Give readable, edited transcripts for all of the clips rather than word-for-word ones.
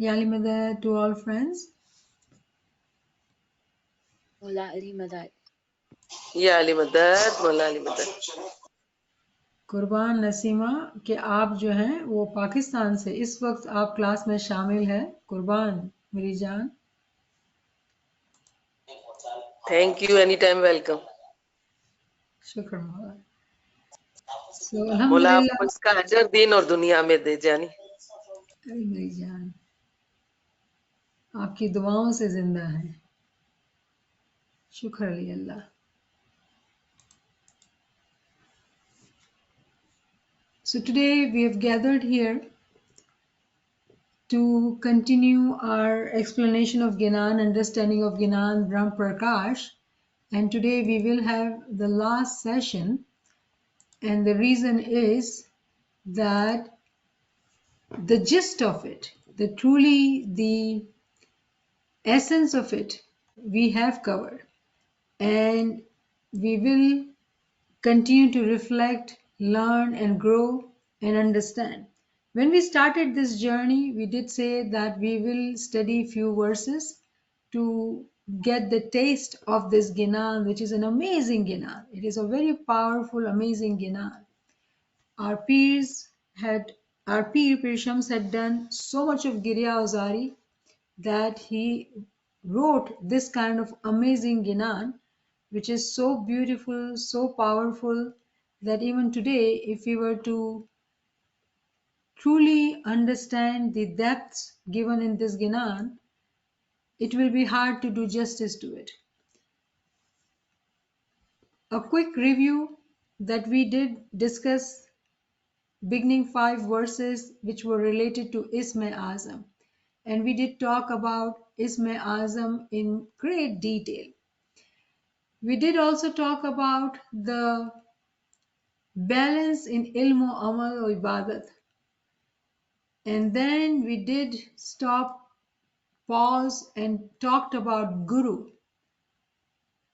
Yali Madad to all friends. Mola Ali Madad. या अली मदद मौला अली मदद। कुर्बान नसीमा कि आप जो हैं वो पाकिस्तान से इस वक्त आप क्लास में शामिल है। कुर्बान मेरी जान। Thank you, any time welcome. शुक्र मौला। So मौला अल्हम्दुलिल्लाह। आपको इसका अजर दीन और दुनिया में दे जानी। अरे मेरी जान, आपकी दुआओं से जिंदा है। शुक्र अल्लाह। So today we have gathered here to continue our explanation of Ginan, understanding of Ginan, Brham, Prakash, and today we will have the last session, and the reason is that the gist of it, the essence of it, we have covered, and we will continue to reflect, learn, and grow and understand. When we started this journey, we did say that we will study few verses to get the taste of this Ginan, which is an amazing Ginan. It is a very powerful, amazing Ginan. Our peers had, our Pir Shams had done so much of Girya Ozari that he wrote this kind of amazing Ginan, which is so beautiful, so powerful, that even today, if we were to truly understand the depths given in this Ginan, it will be hard to do justice to it. A quick review that we did discuss beginning 5 verses which were related to Ism-i Azam. And we did talk about Ism-i Azam in great detail. We did also talk about the balance in ilm o amal o ibadat. And then we did stop, pause, and talked about Guru,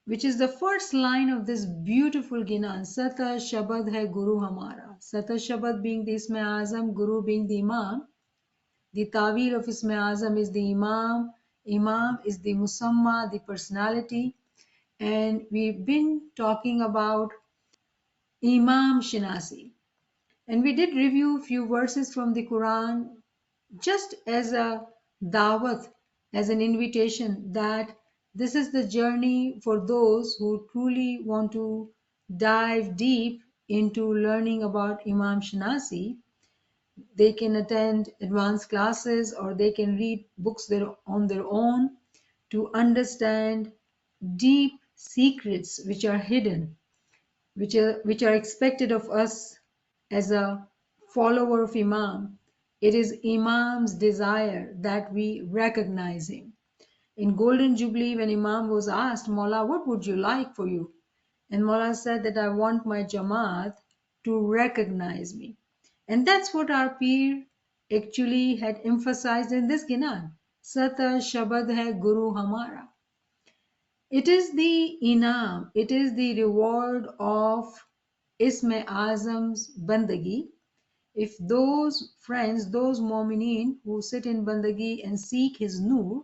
which is the first line of this beautiful Ginan. Sata Shabad hai Guru Hamara. Sata Shabad being the Ism-i Azam, Guru being the Imam. The Tawil of Ism-i Azam is the Imam. Imam is the Musamma, the personality. And we've been talking about Imam Shinasi. And we did review a few verses from the Quran just as a dawat, as an invitation that this is the journey for those who truly want to dive deep into learning about Imam Shinasi. They can attend advanced classes or they can read books on their own to understand deep secrets which are hidden, which are expected of us as a follower of Imam. It is Imam's desire that we recognize him. In Golden Jubilee, when Imam was asked, Maula, what would you like for you? And Maula said that I want my Jamaat to recognize me. And that's what our Peer actually had emphasized in this Ginan. Sata Shabad hai Guru Hamara. It is the inam, it is the reward of Ism-i Azam's bandagi. If those friends, those mu'mineen who sit in bandagi and seek his nur,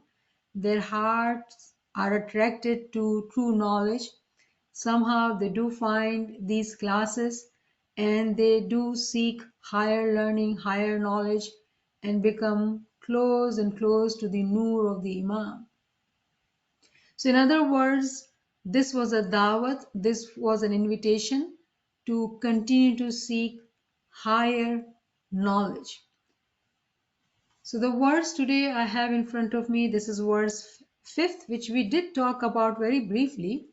their hearts are attracted to true knowledge, somehow they do find these classes and they do seek higher learning, higher knowledge, and become close and close to the nur of the Imam. So in other words, this was a dawat, this was an invitation to continue to seek higher knowledge. So the verse today I have in front of me, this is verse 5th, which we did talk about very briefly.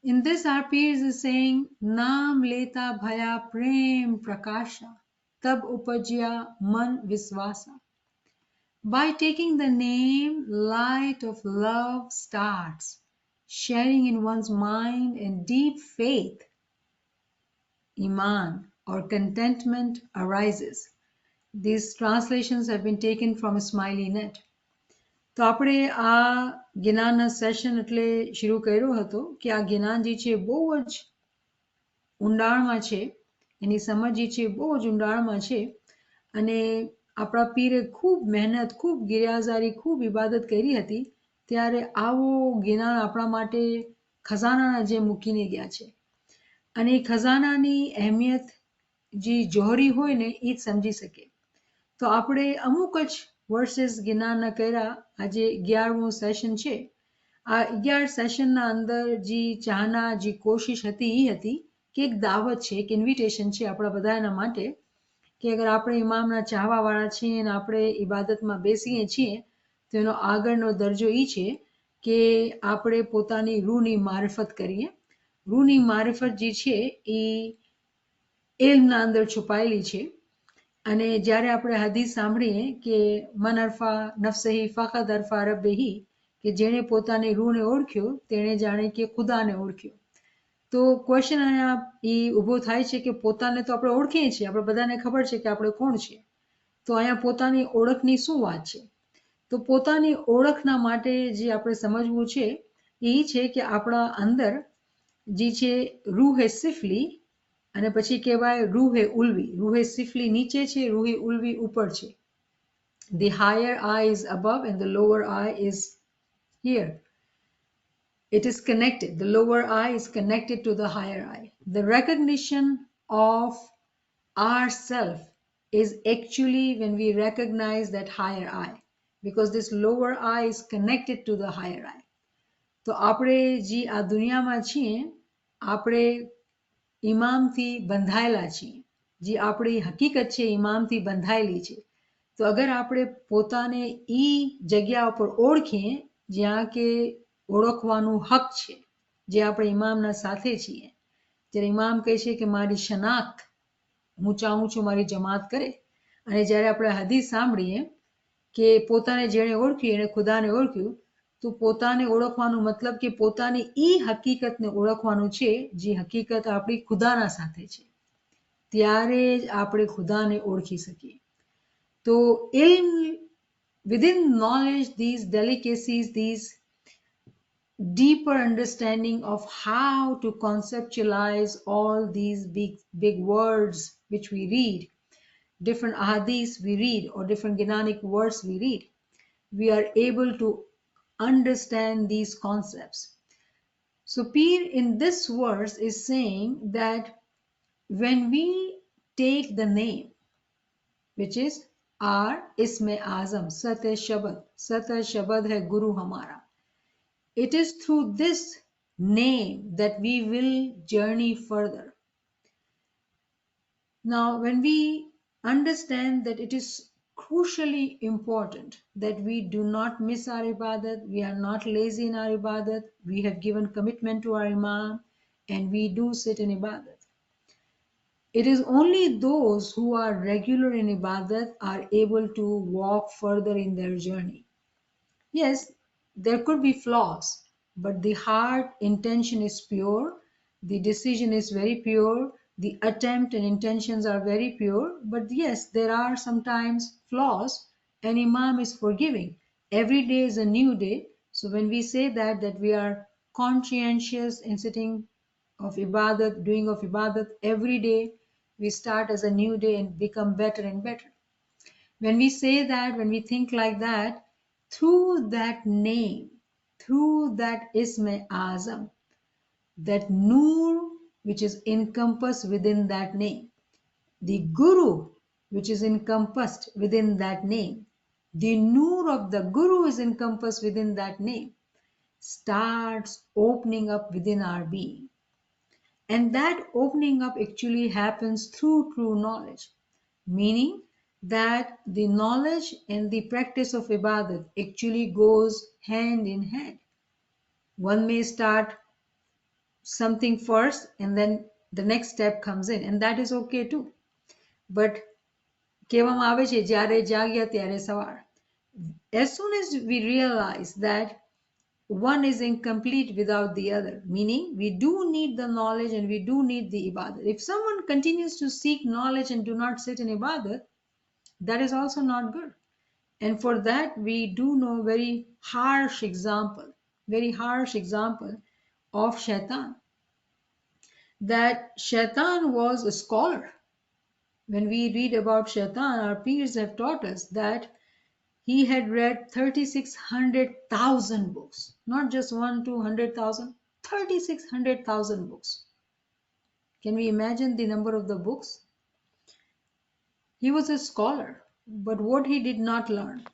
In this, our peers is saying, Naam leta bhaya prem prakasha, tab upajya man viswasa. By taking the name, light of love starts, sharing in one's mind and deep faith, Iman or contentment arises. These translations have been taken from Smiley Net. તો આપણે આ જ્ઞાનના session એટલે શરૂ કર્યો હતો કે આ જ્ઞાન જે છે બહુ જ ઊંડાણમાં છે, એની સમજ જે છે બહુ જ ઊંડાણમાં છે અને આપણા પીરે ખૂબ મહેનત, ખૂબ ગિરિયાઝારી, ખૂબ ઇબાદત કરી હતી, ત્યારે આવો જ્ઞાન આપણા માટે ખજાનાના જે મૂકીને ગયા છે. અને એ ખજાનાની અહેમિયત જે જોહરી હોય ને એ જ સમજી શકે. તો આપણે અમુક જ વર્सेस જ્ઞાનના કર્યા. આજે 11મું સેશન છે. આ 11 સેશનના અંદર જે ચાહના, જે કોશિશ હતી એ હતી કે એક દાવત છે, એક ઇન્વિટેશન છે આપણા બધાના માટે કે અગર આપણે ઇમામના ચાહવાવાળા છીએ અને આપણે ઇબાદતમાં બેસીએ છીએ તો એનો આગળનો દરજ્જો એ છે કે આપણે પોતાની રૂહની મારિફત કરીએ. રૂહની મારિફત જે છે એ ઇલ્મના અંદર છુપાયેલી છે. અને જ્યારે આપણે હદીસ સાંભળીએ કે મન અરફા નફસહી ફખદ અરફા રબ્બેહી, કે જેણે પોતાની રૂહને ઓળખ્યો તેણે જાણે કે ખુદાને ઓળખ્યો. તો ક્વેશ્ચન અહીંયા એ ઊભો થાય છે કે પોતાને તો આપણે ઓળખીએ છીએ, આપણે બધાને ખબર છે કે આપણે કોણ છીએ, તો અહીંયા પોતાની ઓળખની શું વાત છે? તો પોતાની ઓળખના માટે જે આપણે સમજવું છે એ છે કે આપણા અંદર જે છે રૂહે સિફલી અને પછી કહેવાય રૂહે ઉલ્વી. રૂહે સિફલી નીચે છે, રૂહે ઉલ્વી ઉપર છે. The higher I is above and the lower I is here. It is connected. The lower I is connected to the higher I. The recognition of ourself is actually when we recognize that higher I, because this lower I is connected to the higher I. તો આપણે જે આ દુનિયામાં છીએ આપણે ઇમામથી બંધાયેલા છીએ. જે આપણી હકીકત છે ઇમામથી બંધાયેલી છે. તો અગર આપણે પોતાને એ જગ્યા ઉપર ઓળખીએ જ્યાં કે ઓળખવાનું હક છે, જે આપણે ઇમામના સાથે છીએ. જ્યારે ઇમામ કહે છે કે મારી શનાખ્ત હું ચાહું છું મારી જમાત કરે, અને જ્યારે આપણે હદીસ સાંભળીએ કે પોતાને જેણે ઓળખ્યું એણે ખુદાને ઓળખ્યું, તો પોતાને ઓળખવાનો મતલબ કે પોતાની એ હકીકતને ઓળખવાનું છે જે હકીકત આપણી ખુદાના સાથે છે. ત્યારે જ આપણે ખુદાને ઓળખી શકીએ. તો ઇલ્મ, within knowledge, these delicacies, these deeper understanding of how to conceptualize all these big words which we read, different ahadith we read or different Ginanic words we read, we are able to understand these concepts. So Peer in this verse is saying that when we take the name, which is our Ism-i Azam, Sat Shabad hai Guru Hamara, it is through this name that we will journey further. Now, when we understand that it is crucially important that we do not miss our ibadat, we are not lazy in our ibadat, we have given commitment to our imam and we do sit in ibadat. It is only those who are regular in ibadat are able to walk further in their journey. Yes, there could be flaws, but the heart intention is pure, the decision is very pure, the attempt and intentions are very pure. But yes, there are sometimes flaws, and Imam is forgiving. Every day is a new day. So when we say that we are conscientious in sitting of ibadat, doing of ibadat every day, we start as a new day and become better and better. When we say that, when we think like that, through that name, through that Ism-i Azam, that Nur which is encompassed within that name, the Guru which is encompassed within that name, the Nur of the Guru is encompassed within that name, starts opening up within our being. And that opening up actually happens through true knowledge, meaning that the knowledge and the practice of ibadat actually goes hand in hand. One may start something first and then the next step comes in, and that is okay too. But કહેવામાં આવે છે જ્યારે જાગ્યા ત્યારે સવાર. As soon as we realize that one is incomplete without the other, meaning we do need the knowledge and we do need the ibadat. If someone continues to seek knowledge and do not sit in ibadat, that is also not good. And for that we do know very harsh example of Shaitan. That Shaitan was a scholar. When we read about Shaitan, our peers have taught us that he had read 3,600,000 books, not just 1, 200,000, 3,600,000 books. Can we imagine the number of the books? He was a scholar, but what he did not learn?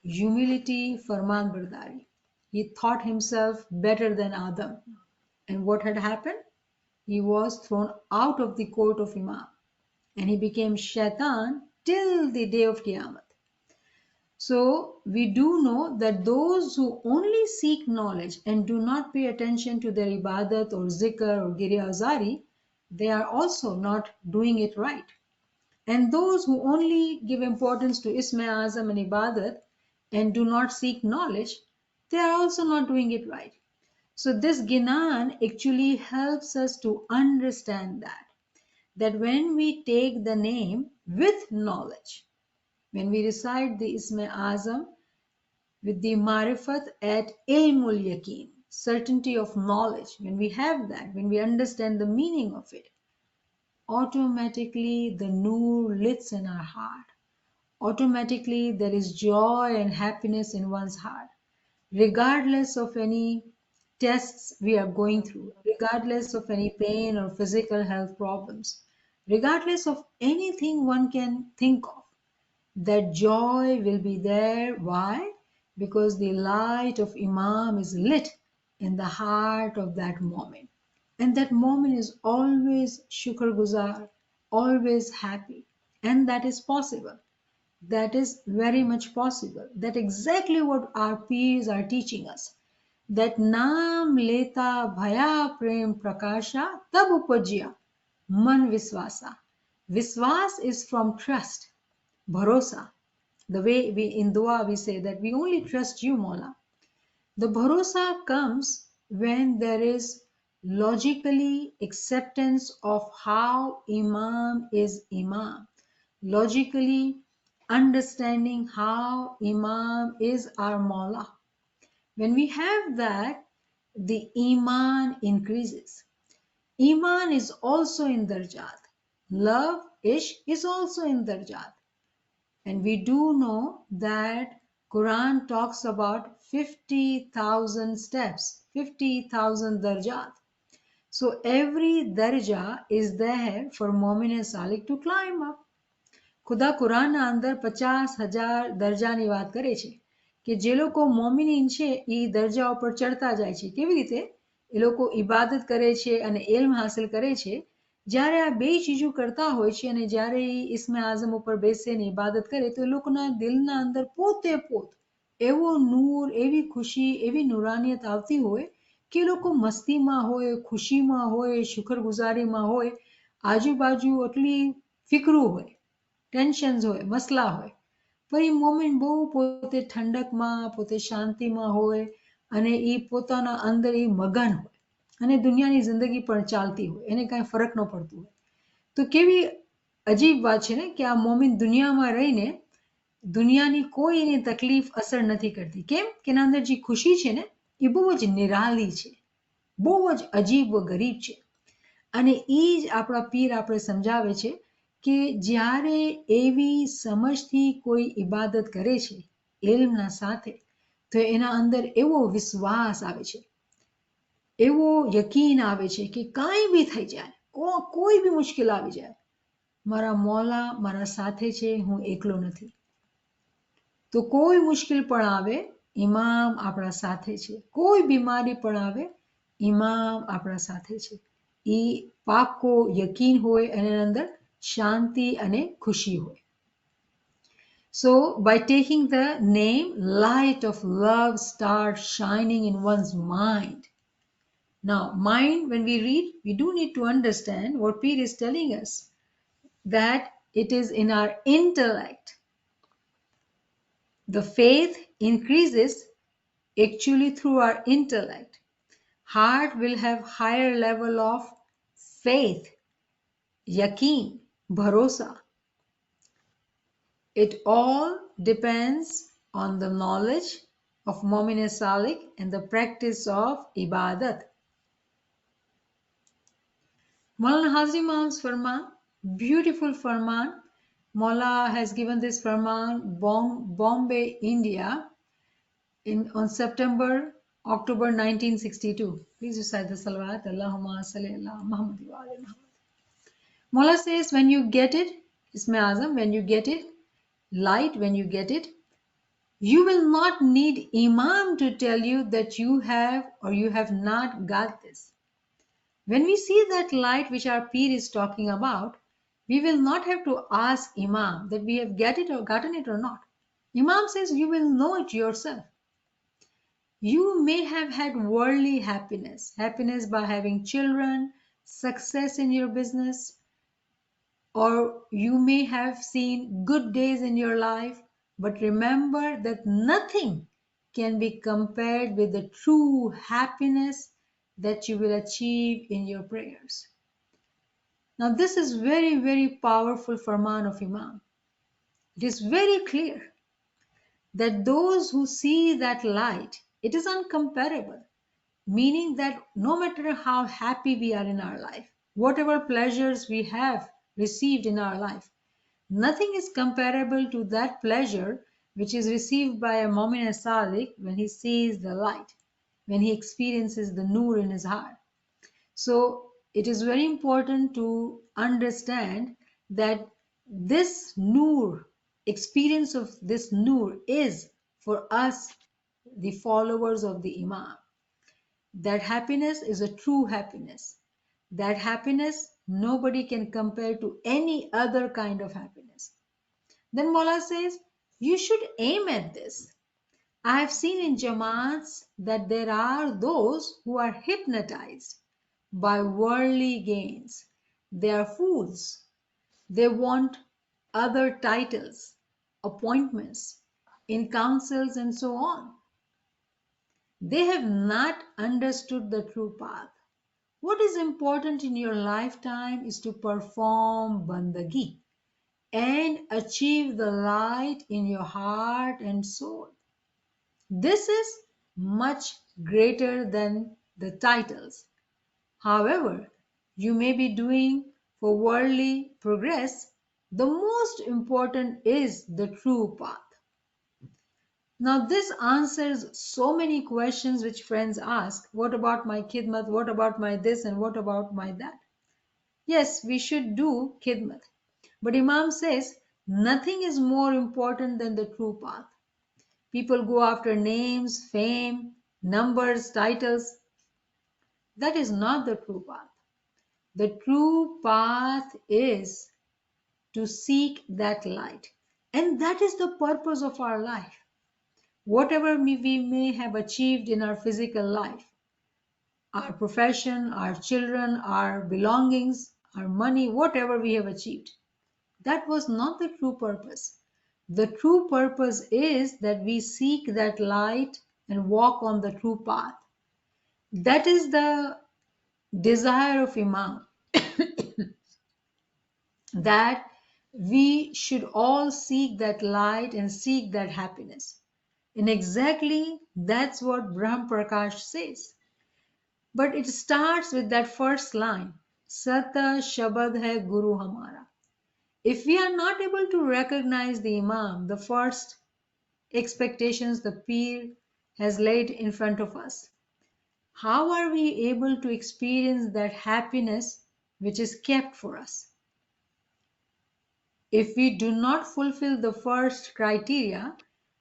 Humility, farman bardari. He thought himself better than Adam. And what had happened? He was thrown out of the court of Imam and he became shaitan till the day of Qiyamah. So we do know that those who only seek knowledge and do not pay attention to their ibadat or zikr or giri azari, they are also not doing it right. And those who only give importance to Ism-i Azam and ibadat and do not seek knowledge, they are also not doing it right. So this Ginan actually helps us to understand that when we take the name with knowledge, when we recite the Ism-i Azam with the marifat at ilmul yaqeen, certainty of knowledge, when we have that, when we understand the meaning of it, automatically the nur lights in our heart. Automatically there is joy and happiness in one's heart, regardless of any tests we are going through, regardless of any pain or physical health problems, regardless of anything one can think of. That joy will be there. Why? Because the light of Imam is lit in the heart of that moment. And that moment is always shukr guzar, always happy. And that is possible. That is very much possible. That exactly what our peers are teaching us. That naam leta bhaya prem prakasha tab upajya man viswasa. Viswas is from trust, bharosa. The way we in dua we say that we only trust you, Mola. The bharosa comes when there is logically acceptance of how Imam is Imam. Logically understanding how Imam is our Mola. When we have that, the Iman increases. Iman is also in Darjat. Love, Ishq is also in Darjat. And we do know that Quran talks about 50,000 steps, 50,000 darjat. So every darja is there for Mu'min and Salik to climb up. ખુદા કુરાનના અંદર 50,000 દરજાની વાત કરે છે કે જે લોકો મોમિનીન છે એ દરજા ઉપર ચડતા જાય છે. કેવી રીતે? એ લોકો ઇબાદત કરે છે અને ઇલ્મ હાસિલ કરે છે. જ્યારે આ બે ચીજો કરતા હોય છે અને જ્યારે એ ઇસ્મે આઝમ ઉપર બેસે ને ઇબાદત કરે તો એ લોકોના દિલના અંદર પોતે પોત એવો નૂર, એવી ખુશી, એવી નુરાનિયત આવતી હોય કે એ લોકો મસ્તીમાં હોય, ખુશીમાં હોય, શુક્રગુજારીમાં હોય, આજુબાજુ આટલી ફિકરું હોય, ટેન્શન્સ હોય, મસલા હોય, પણ એ મોમેન્ટ બહુ પોતે ઠંડકમાં, પોતે શાંતિમાં હોય અને એ પોતાના અંદર એ મગન હોય અને દુનિયાની જિંદગી પણ ચાલતી હોય, એને કાંઈ ફરક ન પડતું હોય. તો કેવી અજીબ વાત છે ને કે આ મોમિન દુનિયામાં રહીને દુનિયાની કોઈ એની તકલીફ અસર નથી કરતી. કેમ? કે એના અંદર જે ખુશી છે ને એ બહુ જ નિરાલી છે, બહુ જ અજીબ વ ગરીબ છે. અને એ જ આપણા પીર આપણે સમજાવે છે કે જ્યારે એવી સમજથી કોઈ ઇબાદત કરે છે ઇલ્મના સાથે તો એના અંદર એવો વિશ્વાસ આવે છે, એવો યકીન આવે છે કે કાંઈ બી થઈ જાય, કોઈ બી મુશ્કેલ આવી જાય, મારા મૌલા મારા સાથે છે, હું એકલો નથી. તો કોઈ મુશ્કેલ પણ આવે, ઇમામ આપણા સાથે છે. કોઈ બીમારી પણ આવે, ઇમામ આપણા સાથે છે. એ પાકો યકીન હોય અને એના અંદર શાંતિ અને ખુશી હોય. So by taking the name, light of love starts shining in one's mind. Now, mind, when we read, we do need to understand what Peer is telling us, that it is in our intellect. The faith increases actually through our intellect. Heart will have higher level of faith, yaqeen, bharosa. It all depends on the knowledge of Mu'min Salik and the practice of ibadat. Maulana Hazim Imams फरमा, Beautiful farman. Maula has given this farman Bombay, India on October 1962. Please recite the salawat. Allahumma salli ala Muhammad wa ala Muhammad. Maula says, when you get it, Ism-i Azam, when you get it, light, when you get it, you will not need Imam to tell you that you have or you have not got this. When we see that light which our Peer is talking about, we will not have to ask Imam that we have get it or gotten it or not. Imam says you will know it yourself. You may have had worldly happiness, happiness by having children, success in your business, or you may have seen good days in your life, but remember that nothing can be compared with the true happiness that you will achieve in your prayers. Now, this is very, very powerful farman of Imam. It is very clear that those who see that light, it is uncomparable, meaning that no matter how happy we are in our life, whatever pleasures we have received in our life, nothing is comparable to that pleasure which is received by a Mu'min Sadiq when he sees the light, when he experiences the Nur in his heart. So it is very important to understand that this Nur, experience of this Nur is for us, the followers of the Imam. That happiness is a true happiness. That happiness nobody can compare to any other kind of happiness. Then Mola says, you should aim at this. I have seen in Jamaats that there are those who are hypnotized by worldly gains. They are fools. They want other titles, appointments in councils and so on. They have not understood the true path. What is important in your lifetime is to perform bandagi and achieve the light in your heart and soul. This is much greater than the titles. However, you may be doing for worldly progress, the most important is the true path. Now, this answers so many questions which friends ask. What about my khidmat? What about my this? And what about my that? Yes, we should do khidmat. But Imam says, nothing is more important than the true path. People go after names, fame, numbers, titles. That is not the true path. The true path is to seek that light. And that is the purpose of our life. Whatever we may have achieved in our physical life, our profession, our children, our belongings, our money, whatever we have achieved, that was not the true purpose. The true purpose is that we seek that light and walk on the true path. That is the desire of Imam, that we should all seek that light and seek that happiness. And exactly that's what Brham Prakash says. But it starts with that first line, Sata Shabad hai Guru Hamara. If we are not able to recognize the Imam, the first expectations the Peer has laid in front of us, how are we able to experience that happiness which is kept for us? If we do not fulfill the first criteria,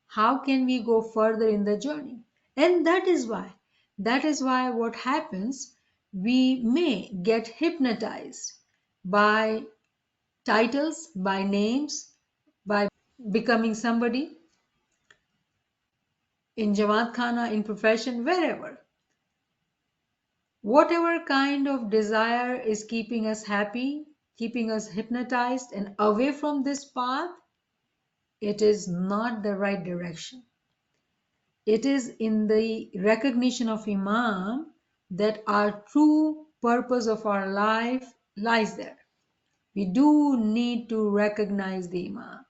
how can we go further in the journey? And that is why what happens, we may get hypnotized by titles, by names, by becoming somebody in Jamaat Khana, in profession, wherever. Whatever kind of desire is keeping us happy, keeping us hypnotized and away from this path, it is not the right direction. It is in the recognition of Imam that our true purpose of our life lies there. We do need to recognize the Imam.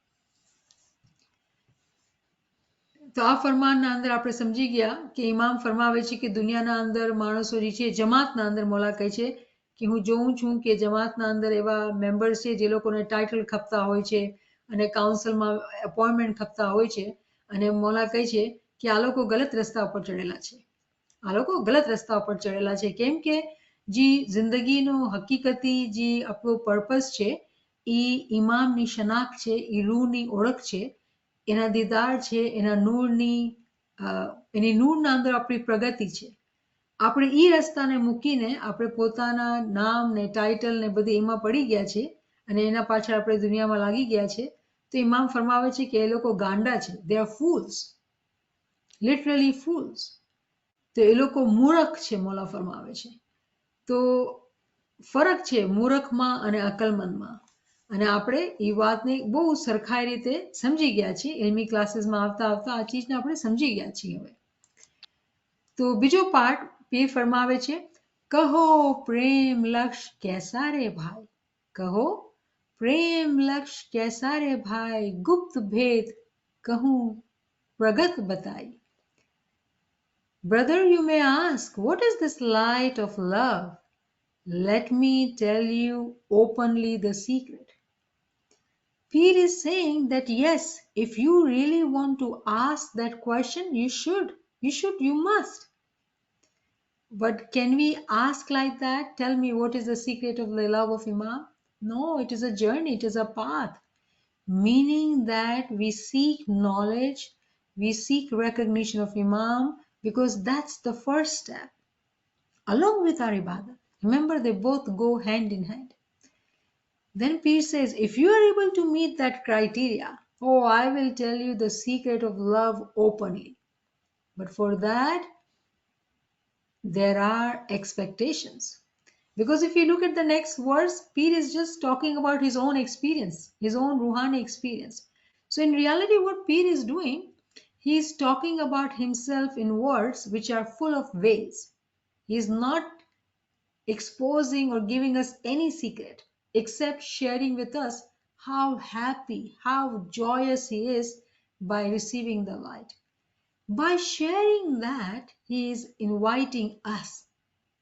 તો આ ફરમાનના અંદર આપણે સમજી ગયા કે ઇમામ ફરમાવે છે કે દુનિયાના અંદર માણસો જે છે જમાતના અંદર મોલા કહે છે કે હું જોઉં છું કે જમાતના અંદર એવા મેમ્બર્સ છે જે લોકોને ટાઇટલ ખપતા હોય છે અને કાઉન્સિલમાં એપોઇન્ટમેન્ટ ખપતા હોય છે અને મૌલા કહે છે કે આ લોકો ગલત રસ્તા ઉપર ચડેલા છે, આ લોકો ગલત રસ્તા ઉપર ચડેલા છે. કેમ કે જે જિંદગીનો હકીકતી જે આપણો પર્પસ છે એ ઇમામની શનાખ્ત છે, એ રૂહની ઓળખ છે, એના દીદાર છે, એના નૂરની એની નૂરના અંદર આપણી પ્રગતિ છે. આપણે એ રસ્તાને મૂકીને આપણે પોતાના નામ ને ટાઇટલ ને બધી એમાં પડી ગયા છે અને એના પાછળ આપણે દુનિયામાં લાગી ગયા છે. તો ઇમામ ફરમાવે છે કે એ લોકો ગાંડા છે, they are fools, literally fools. તો એ લોકો મૂર્ખ છે, મૌલા ફરમાવે છે. તો ફરક છે મૂર્ખમાં અને અકલમંદમાં. અને આપણે એ વાતને બહુ સરખાઈ રીતે સમજી ગયા છીએ. એલમી ક્લાસીસમાં આવતા આવતા આ ચીજને આપણે સમજી ગયા છીએ હવે. તો બીજો પાર્ટ પીર ફરમાવે છે, કહો પ્રેમ લક્ષ कैसा रे भाई, કહો પ્રેમ લક્ષ कैसा रे भाई, ગુપ્ત ભેદ કહું પ્રગટ बताई. Brother, you may ask, what is this light of love? Let me tell you openly the secret. Peer is saying that yes, if you really want to ask that question, you must. But can we ask like that? Tell me what is the secret of the love of Imam? No, it is a journey, it is a path. Meaning that we seek knowledge, we seek recognition of Imam, because that's the first step. Along with our ibadah. Remember, they both go hand in hand. Then Peer says, if you are able to meet that criteria, oh, I will tell you the secret of love openly. But for that, there are expectations. Because if you look at the next verse, Peer is just talking about his own experience, his own Ruhani experience. So in reality, what Peer is doing, he is talking about himself in words which are full of veils. He is not exposing or giving us any secret except sharing with us how happy, how joyous he is by receiving the light. By sharing that, he is inviting us.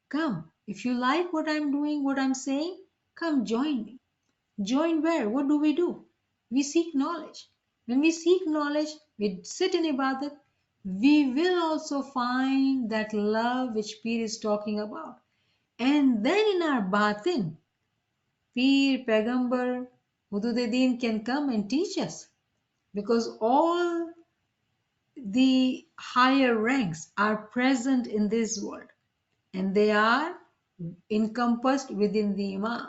Come, if you like what I'm doing, what I'm saying, come join me. Join where? What do? We seek knowledge. When we seek knowledge, we sit in ibadat, we will also find that love which Peer is talking about. And then in our batin, Peer, Pagambar, Hududdin can come and teach us. Because all the higher ranks are present in this world. And they are encompassed within the Imam.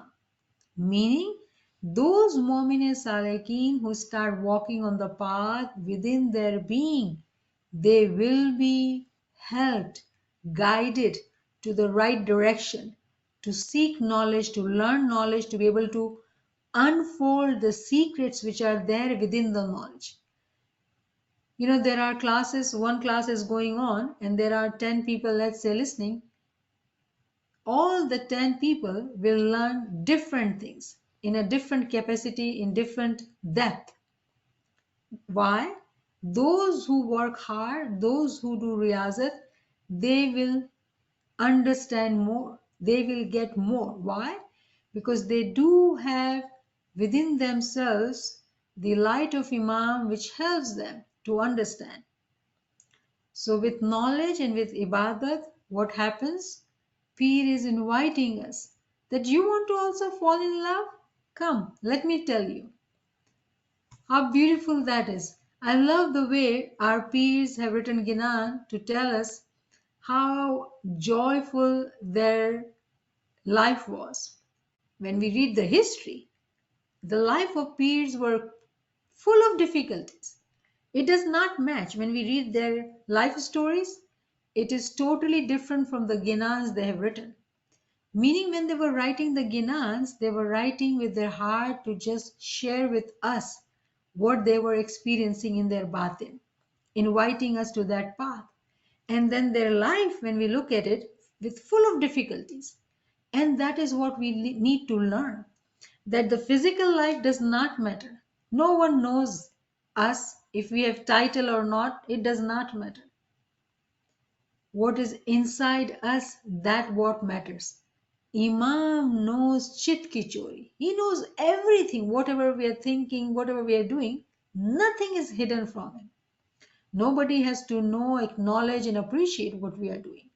Meaning, those Mu'min Salikin who start walking on the path within their being, they will be helped, guided to the right direction, to seek knowledge, to learn knowledge, to be able to unfold the secrets which are there within the knowledge. You know, there are classes, one class is going on, and there are 10 people, let's say, listening. All the 10 people will learn different things in a different capacity, in different depth. Why? Those who work hard, those who do riyazat, they will understand more, they will get more. Why? Because they do have within themselves the light of Imam which helps them to understand. So with knowledge and with ibadat, what happens? Peer is inviting us that you want to also fall in love? Come, let me tell you. How beautiful that is. I love the way our peers have written Ginan to tell us how joyful their life was. When we read the history, the life of peers were full of difficulties. It does not match. When we read their life stories, it is totally different from the Ginans they have written. Meaning, when they were writing the Ginans, they were writing with their heart to just share with us what they were experiencing in their batin, inviting us to that path. And then their life, when we look at it, with full of difficulties. And that is what we need to learn, that the physical life does not matter. No one knows us. If we have title or not, it does not matter. What is inside us, that what matters. Imam knows chit ki chori. He knows everything, whatever we are thinking, whatever we are doing, nothing is hidden from him. Nobody has to know, acknowledge, and appreciate what we are doing.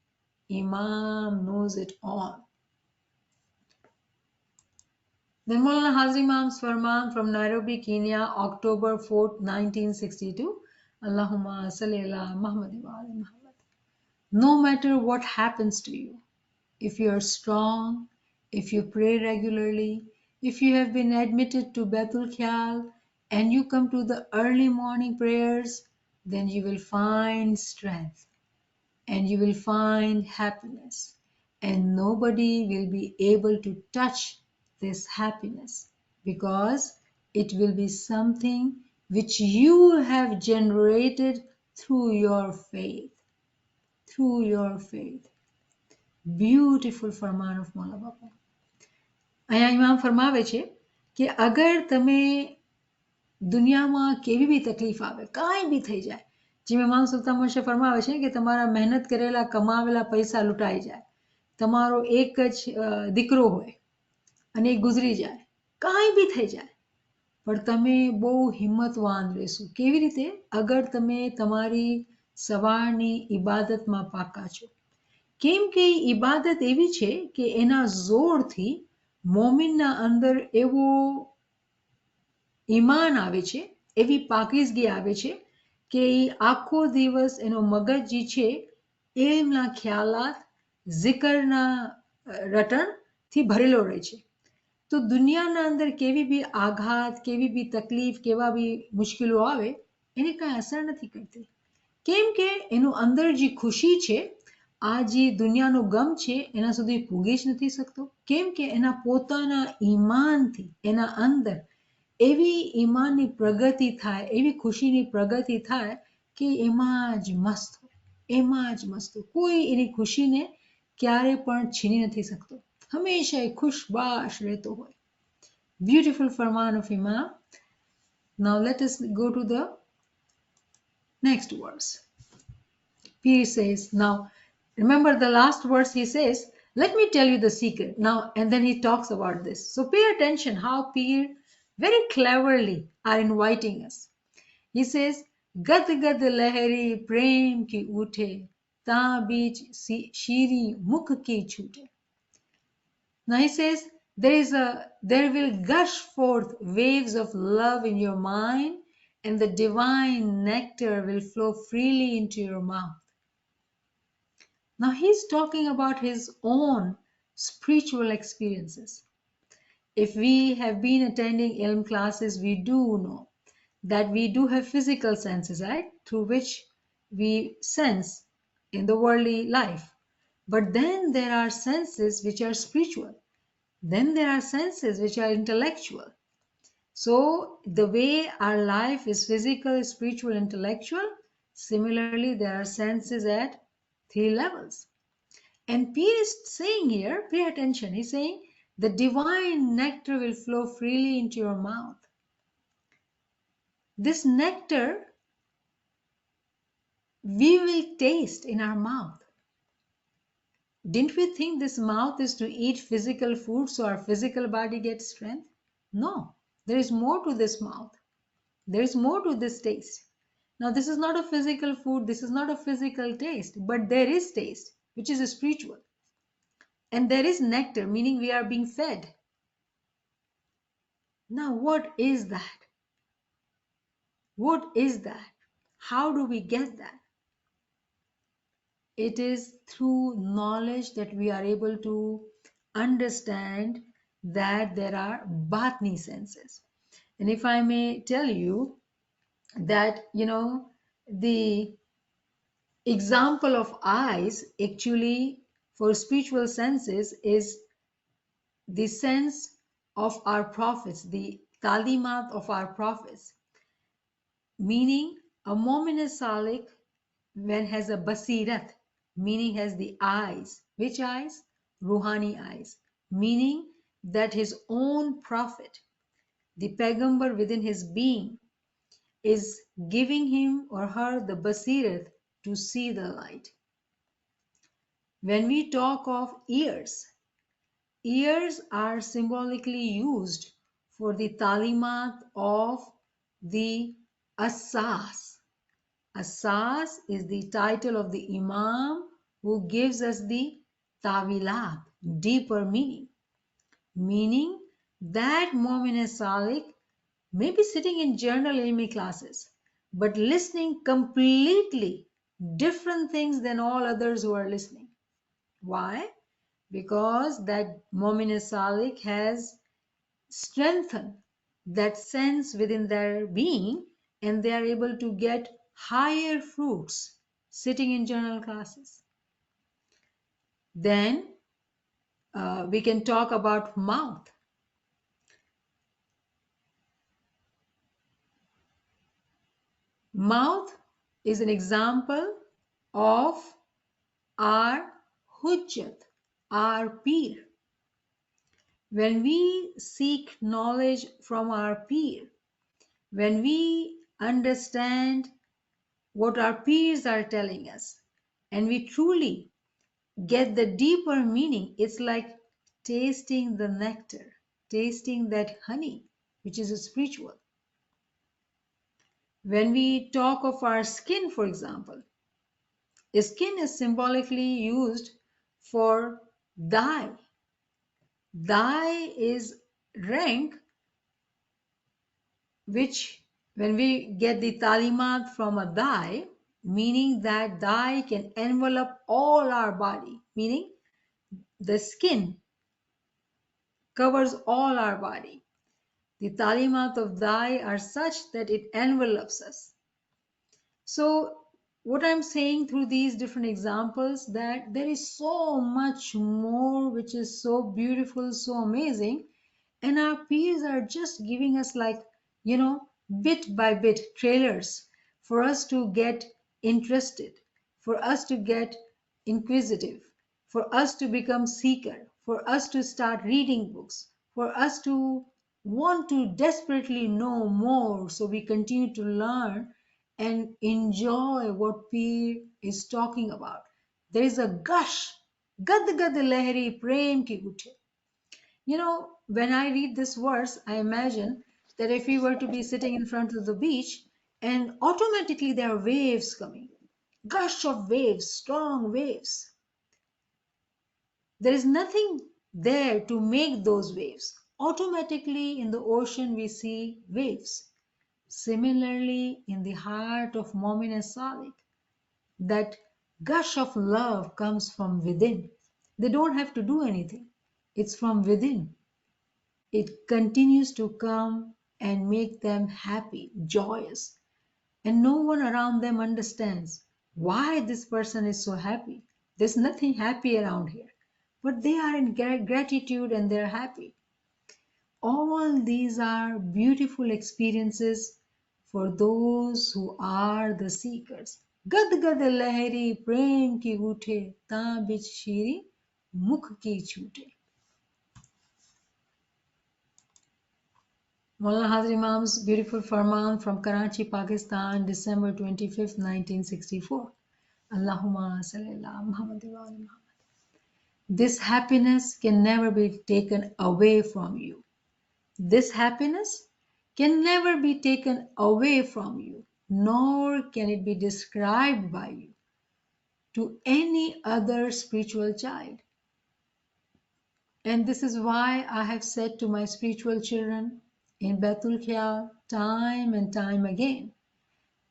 Imam knows it all. Then Maulana Hazri Imam's Farman from Nairobi, Kenya, October 4th, 1962. Allahumma salli ala Muhammad wa ala Muhammad. No matter what happens to you, if you are strong, if you pray regularly, if you have been admitted to Betul Khyal and you come to the early morning prayers, then you will find strength and you will find happiness. And nobody will be able to touch this happiness because it will be something which you have generated through your faith. Through your faith. Beautiful ફરમાન of Maula Bapa. અહીંયા ઇમામ ફરમાવે છે કે અગર તમે દુનિયામાં કેવી બી તકલીફ આવે, કાંઈ બી થઈ જાય, જેમ ઇમામ સુલ્તાન મોશે ફરમાવે છે કે તમારા મહેનત કરેલા કમાવેલા પૈસા લૂંટાઈ જાય, તમારો એક જ દીકરો હોય અને એ ગુજરી જાય, કાંઈ બી થઈ જાય, પણ તમે બહુ હિંમતવાન રહેશો. કેવી રીતે? અગર તમે તમારી સવારની ઇબાદતમાં પાકા છો. કેમ કે ઇબાદત એવી છે કે એના જોરથી મોમિનના અંદર એવો ઈમાન આવે છે, એવી પાકીઝગી આવે છે કે એ આખો દિવસ એનો મગજ જે છે એમના ખ્યાલાત, ઝિકરના રટણથી ભરેલો રહે છે. તો દુનિયાના અંદર કેવી બી આઘાત, કેવી બી તકલીફ, કેવા બી મુશ્કેલો આવે એને કાંઈ અસર નથી કરતી. કેમ કે એનું અંદર જે ખુશી છે, આ જે દુનિયાનો ગમ છે એના સુધી પૂગી જ નથી શકતો. કેમ કે એના પોતાના ઈમાનથી એના અંદર એવી ઈમાનની પ્રગતિ થાય, એવી ખુશીની પ્રગતિ થાય કે એમાં જ મસ્ત હોય, એમાં જ મસ્ત હોય. કોઈ એની ખુશીને ક્યારે પણ છીની નથી શકતો, હંમેશા એ ખુશબાશ રહેતો હોય. Beautiful ફરમાન of Imam. Now let us go to the next verse. Pir says, now remember the last verse he says, let me tell you the secret. Now, and then he talks about this. So pay attention how Pir very cleverly are inviting us. He says, Gad gad lahari prem ki uthe, ta beech shiri mukh ki chute. Now he says, there will gush forth waves of love in your mind and the divine nectar will flow freely into your mouth. Now he's talking about his own spiritual experiences. If we have been attending ilm classes, we do know that we do have physical senses, right? Through which we sense in the worldly life. But then there are senses which are spiritual. Then there are senses which are intellectual. So the way our life is physical, spiritual, intellectual, similarly there are senses at 3 levels. And Pir is saying here, pay attention, he's saying, the divine nectar will flow freely into your mouth. This nectar we will taste in our mouth. Didn't we think this mouth is to eat physical food so our physical body gets strength? No, there is more to this mouth. There is more to this taste. Now, this is not a physical food, this is not a physical taste, but there is taste, which is a spiritual. And there is nectar, meaning we are being fed. Now, what is that? What is that? How do we get that? It is through knowledge that we are able to understand that there are batni senses. And if I may tell you that, the example of eyes actually for spiritual senses is the sense of our prophets, the talimat of our prophets. Meaning a mu'min salik when has a basirat, meaning has the eyes. Which eyes? Ruhani eyes. Meaning that his own prophet, the Paigambar within his being, is giving him or her the basirat to see the light. When we talk of ears, ears are symbolically used for the talimat of the asas. Asas is the title of the Imam who gives us the tawilat, deeper meaning. Meaning that Mu'min Salik may be sitting in general ilmi classes, but listening completely different things than all others who are listening. Why? Because that Mu'min Salik has strengthened that sense within their being and they are able to get higher fruits sitting in general classes. Then we can talk about mouth. Mouth is an example of our hujjat, our peer. When we seek knowledge from our peer, when we understand what our peers are telling us, and we truly get the deeper meaning, it's like tasting the nectar, tasting that honey, which is spiritual. When we talk of our skin, for example, skin is symbolically used for dye. Dye is rank which when we get the talimat from a dye, meaning that dye can envelop all our body, meaning the skin covers all our body. The talimat of dye are such that it envelops us. So what I'm saying through these different examples, that there is so much more which is so beautiful, so amazing, and our peers are just giving us, like, bit by bit trailers for us to get interested, for us to get inquisitive, for us to become seeker, for us to start reading books, for us to want to desperately know more, so we continue to learn and enjoy what peer is talking about. There is a gush, gad gad lehri prem ki uthe. When I read this verse, I imagine that if we were to be sitting in front of the beach and automatically there are waves coming, gush of waves, strong waves. There is nothing there to make those waves. Automatically in the ocean we see waves. Similarly, in the heart of Mu'min and Salik, that gush of love comes from within. They don't have to do anything. It's from within. It continues to come and make them happy, joyous. And no one around them understands why this person is so happy. There's nothing happy around here. But they are in gratitude and they're happy. All these are beautiful experiences for those who are the seekers. Gad gad lahari prem ki uthe, ta bich shiri mukh ki chute. Maulana Hazrat Imam's beautiful farman from Karachi, Pakistan, December 25th, 1964. Allahumma salli ala Muhammad wa ali Muhammad. This happiness can never be taken away from you. This happiness can never be taken away from you, nor can it be described by you to any other spiritual child. And this is why I have said to my spiritual children in Baitul Khayal time and time again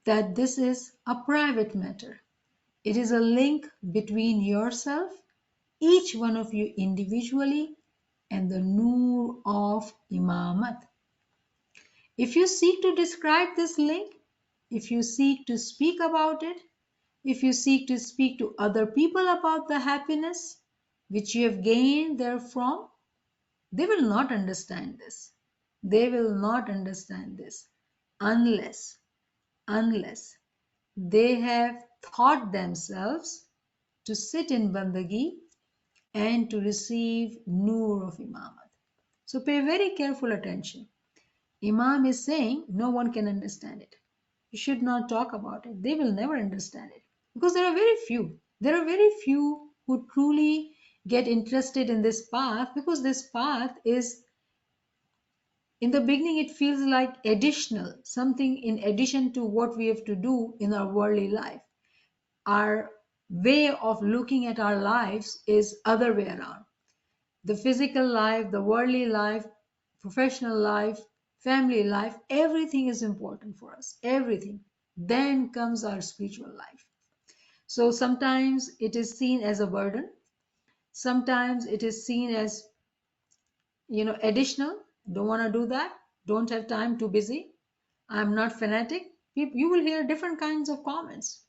that this is a private matter. It is a link between yourself, each one of you individually, and the Nur of Imamat. If you seek to describe this link, if you seek to speak about it, if you seek to speak to other people about the happiness which you have gained therefrom, they will not understand this. They will not understand this unless they have taught themselves to sit in bandagi and to receive Nur of Imamat. So pay very careful attention. Imam is saying no one can understand it. You should not talk about it. They will never understand it because there are very few. There are very few who truly get interested in this path, because this path is, in the beginning, it feels like additional, something in addition to what we have to do in our worldly life. Our way of looking at our lives is other way around. The physical life, the worldly life, professional life, family life, everything is important for us. Everything. Then comes our spiritual life. So sometimes it is seen as a burden. Sometimes it is seen as, additional. Don't want to do that. Don't have time. Too busy. I'm not fanatic. You will hear different kinds of comments.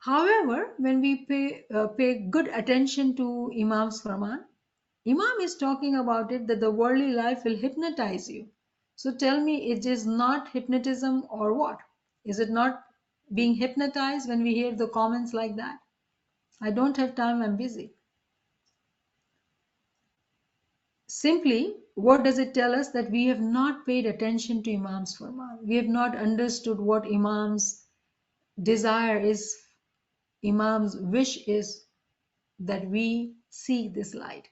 However, when we pay good attention to Imam's Farman, Imam is talking about it that the worldly life will hypnotize you. So tell me, it is not hypnotism or what? Is it not being hypnotized when we hear the comments like that? I don't have time, I'm busy. Simply, what does it tell us? That we have not paid attention to Imam's Farman. We have not understood what Imam's desire is, Imam's wish is, that we seek this light.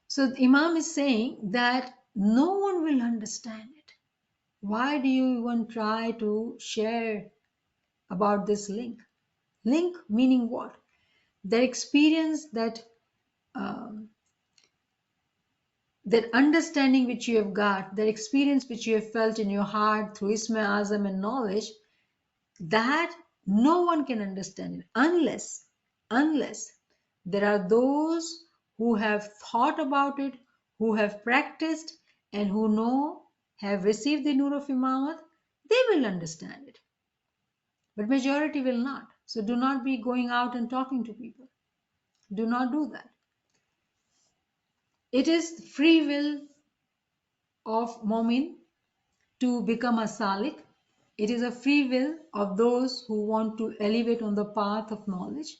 So the Imam is saying that no one will understand it. Why do you even try to share about this link? Link meaning what? The experience, um, that understanding which you have got, that experience which you have felt in your heart through Ism-i Azam and knowledge, that no one can understand it unless there are those who have thought about it, who have practiced, and who have received the Nur of Imamat. They will understand it, but majority will not. So do not be going out and talking to people. Do not do that. It is free will of Momin to become a Salik. It is a free will of those who want to elevate on the path of knowledge.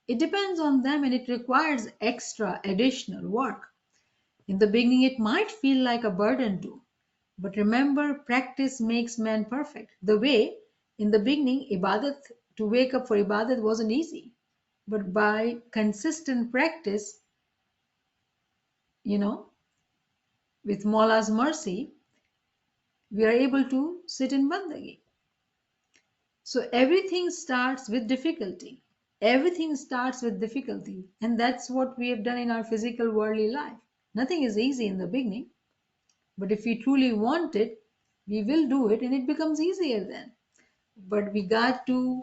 It depends on them, and it requires extra additional work. In the beginning, it might feel like a burden too. But remember, practice makes man perfect. The way in the beginning, ibadat, to wake up for ibadat wasn't easy. But by consistent practice, with Maula's mercy, we are able to sit in bandagi. So everything starts with difficulty. Everything starts with difficulty. And that's what we have done in our physical worldly life. Nothing is easy in the beginning. But if we truly want it, we will do it, and it becomes easier then. But we got to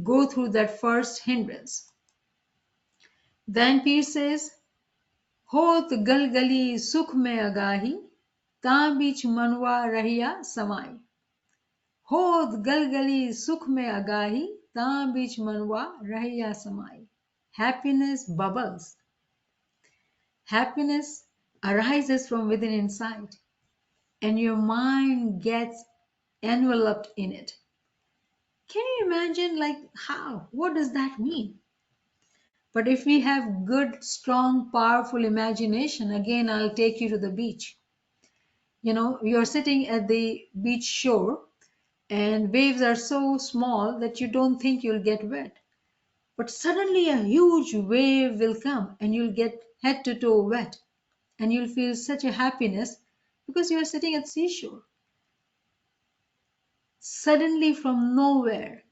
go through that first hindrance. Then Peer says, Hot galgali sukh mein agahi, taan bich manwa rahiya samai. Hot galgali sukh mein agahi, taan bich manwa rahiya samai. Happiness bubbles. Happiness arises from within inside, and your mind gets enveloped in it. Can you imagine, like, how? What does that mean? But if we have good, strong, powerful imagination, again, I'll take you to the beach. You're sitting at the beach shore, and waves are so small that you don't think you'll get wet. But suddenly a huge wave will come, and you'll get head to toe wet. And you'll feel such a happiness because you're sitting at seashore. Suddenly from nowhere,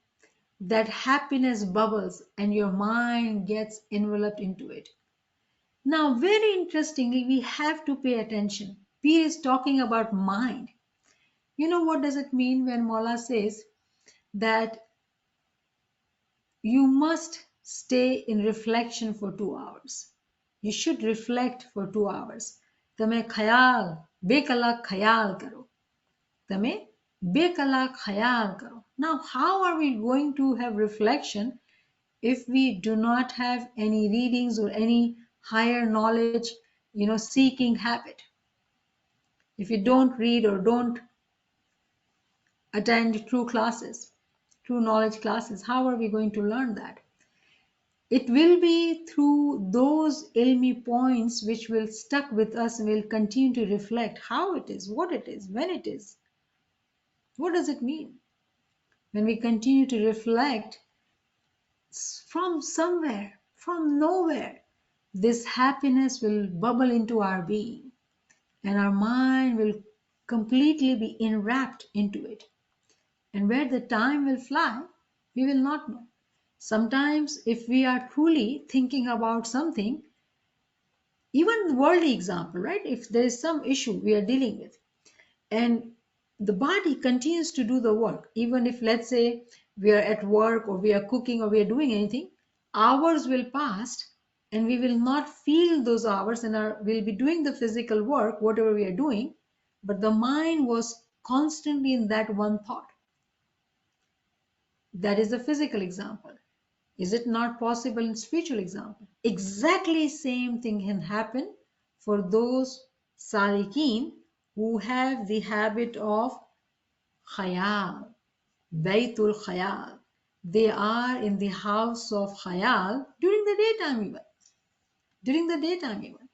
that happiness bubbles and your mind gets enveloped into it. Now, very interestingly, we have to pay attention. P is talking about mind. What does it mean when Mola says that you must stay in reflection for 2 hours? You should reflect for 2 hours. Tame khayal, bekala khayal karo. Tame bekala khayal karo. Now, how are we going to have reflection if we do not have any readings or any higher knowledge, seeking habit? If you don't read or don't attend true classes, true knowledge classes, how are we going to learn that? It will be through those ilmi points which will stuck with us and will continue to reflect how it is, what it is, when it is. What does it mean? When we continue to reflect, from somewhere, from nowhere, this happiness will bubble into our being and our mind will completely be enwrapped into it. And where the time will fly, we will not know. Sometimes, if we are truly thinking about something, even the worldly example, right? If there is some issue we are dealing with, and the body continues to do the work, even if, let's say, we are at work or we are cooking or we are doing anything, hours will pass and we will not feel those hours and we'll be doing the physical work, whatever we are doing, but the mind was constantly in that one thought. That is the physical example. Is it not possible in spiritual example? Exactly same thing can happen for those salikin who have the habit of khayal, baytul khayal. They are in the house of khayal during the daytime even. During the daytime even.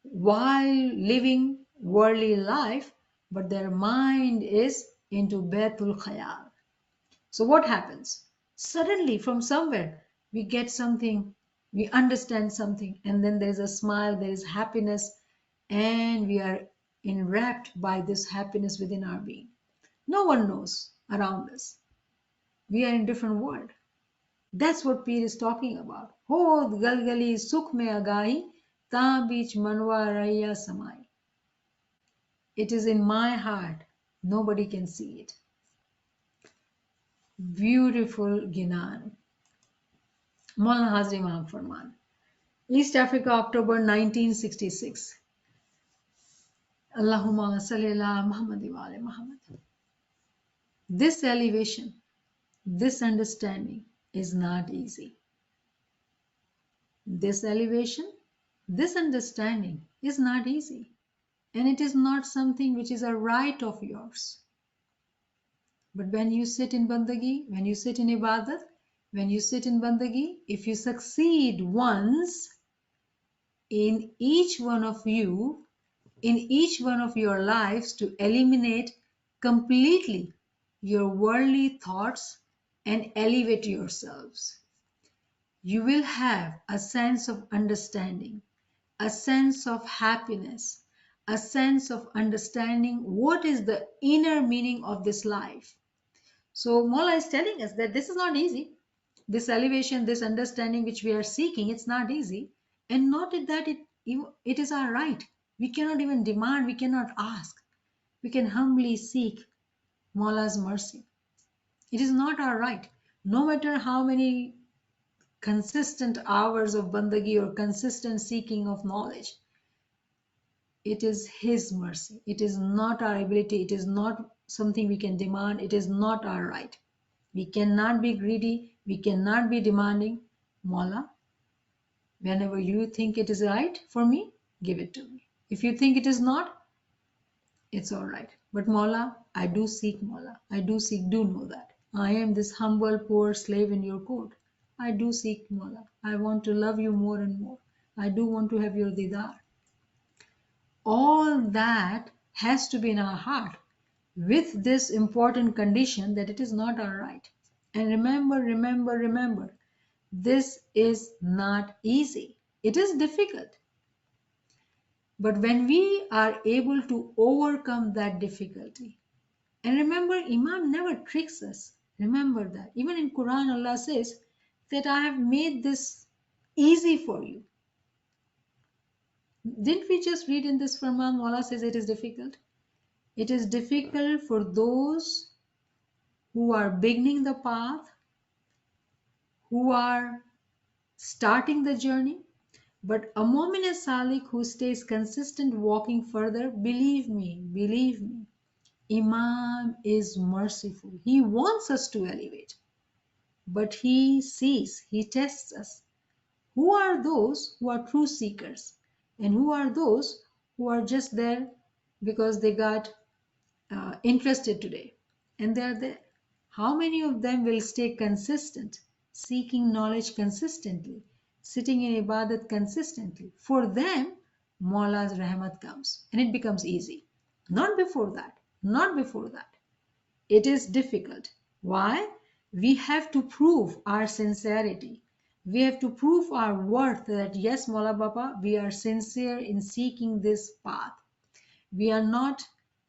While living worldly life, but their mind is into baytul khayal. So what happens? Suddenly from somewhere we get something, we understand something, and then there's a smile, there is happiness, and we are enwrapped by this happiness within our being. No one knows around us. We are in different world. That's what Peer is talking about. Ho galgali sukh mein agahi, ta beech manwa raya samai. It is in my heart. Nobody can see it. Beautiful Ginan. Maulana Hazri Imam Farman. East Africa, October 1966. Allahumma salli ala Muhammad wa ali Muhammad. This elevation, this understanding is not easy. This elevation, this understanding is not easy. And it is not something which is a right of yours. But when you sit in Bandagi, when you sit in Ibadat, when you sit in Bandagi, if you succeed once in each one of you, in each one of your lives to eliminate completely your worldly thoughts and elevate yourselves, you will have a sense of understanding, a sense of happiness, a sense of understanding what is the inner meaning of this life. So Mola is telling us that this is not easy. This elevation, this understanding which we are seeking, it's not easy. And not that it is our right. We cannot even demand, we cannot ask. We can humbly seek Mola's mercy. It is not our right. No matter how many consistent hours of bandagi or consistent seeking of knowledge, it is His mercy. It is not our ability. It is not something we can demand. It is not our right. We cannot be greedy. We cannot be demanding. Mola, whenever you think it is right for me, give it to me. If you think it is not, it's all right. But Mola, I do seek Mola. I do seek, do know that. I am this humble, poor slave in your court. I do seek Mola. I want to love you more and more. I do want to have your didar. All that has to be in our heart with this important condition that it is not our right. And remember, this is not easy. It is difficult. But when we are able to overcome that difficulty, and remember, Imam never tricks us. Remember that. Even in Quran, Allah says that I have made this easy for you. Didn't we just read in this Farman, Allah says it is difficult? It is difficult for those who are beginning the path, who are starting the journey. But a mu'min salik who stays consistent walking further, believe me, Imam is merciful. He wants us to elevate. But he sees, he tests us. Who are those who are true seekers? And who are those who are just there because they got interested today? And they are there. How many of them will stay consistent, seeking knowledge consistently, sitting in ibadat consistently? For them, Maula's rahmat comes and it becomes easy. Not before that. Not before that. It is difficult. Why? We have to prove our sincerity. We have to prove our worth that yes, Mola Baba, we are sincere in seeking this path. We are not